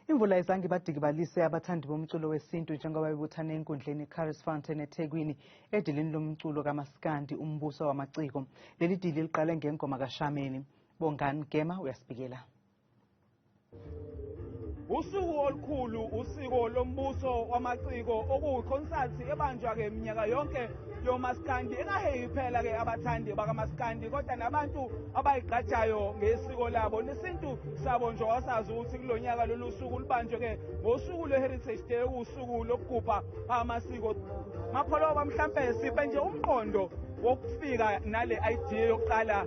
Imvula ayizange ibadikibalise abathandi bomculo wesintu njengoba bebuthane enkundleni Caris Fountain eThekwini edilini lomculo kaMaskandi umbuso wamaciko. Leli dili liqale ngengoma kaShameni. Bongani Gema uyasibikela. Usuku olukhulu usiko lombuso wamaciko okuyikhonsathi ebanjwa ke iminyaka yonke yoMaskandi engaheyi phela ke abathandi bakaMaskandi kodwa nabantu abayigqajayo ngesiko labo nesintu sabo nje wasazi ukuthi kulonyaka lolu suku lubanjwe ke ngosuku lwe-Heritage Day usuku lokugubha amasiko. Mapholoba mhlambe siphe nje umqondo wokufika nale idea yokuqala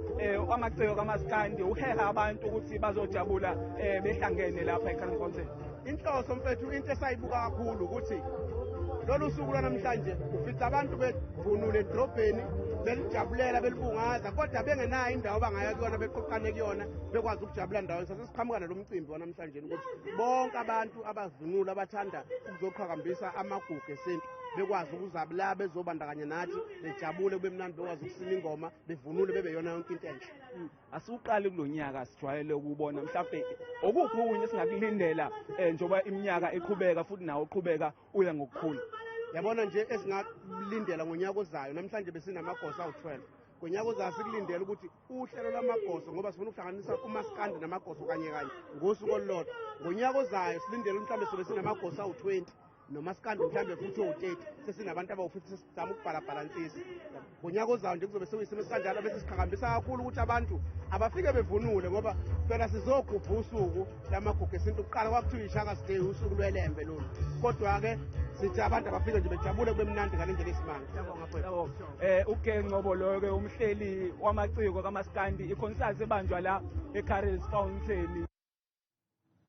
amaciko kaMaskandi uheha abantu ukuthi bazojabula behlangene lapha eCaris Fountain. Inhloso mfethu into esayibuka kakhulu ukuthi lolu suku namhlanje ufica abantu bevunule edrobheni belijabulela belibungaza kodwa bengenayo indawo bangaya kuyona beqoqane kuyona bekwazi ukujabula ndawonye. Sasiqhamuka nalomcimbi wanamhlanje ukuthi bonke abantu abavunule abathanda ukuzoqhakambisa amagugu esintu bekwazi ukuzabula bezobandakanya nathi bejabule kube mnandi bekwazi ukusina ingoma bevunule bebe yona yonke into enhle. Asiuqali kulonyaka sijwayele ukubona mhlawumbe okuphi okunye singakulindela njengoba iminyaka eqhubeka futhi nawo uqhubeka uya ngokukhula. Yabona nje esingakulindela ngonyaka ozayo namhlanje besinamagosa awu-12 ngonyaka ozayo sikulindela ukuthi uhlelo lwamagoso ngoba sifuna ukuhlanganisa uMaskandi namagoso kanye ngosuku olulodwa. Ngonyaka ozayo silindele mhlawumbe sobe sinamagosa awu-20 noMaskandi mhlawumbe futhi owu-30 sesinabantu abawu-50 sesizama ukubhalabhalansisa. Ngonyaka ozayo nje kuzobe sekuyisimo esikanjalo bese siqhakambisa kakhulu ukuthi abantu abafike bevunule ngoba phela sizogubha usuku lamagugu esintu. Kuqala kwakuthiwa iShaka's Day usuku lwelembe lolu kodwa-ke sithi abantu abafike nje bejabule kube mnandi ngalendlela esimanga. uGengcobo loyo-ke umhleli wamaciko kaMaskandi ikhonsathi ebanjwa la eCaris Fountain.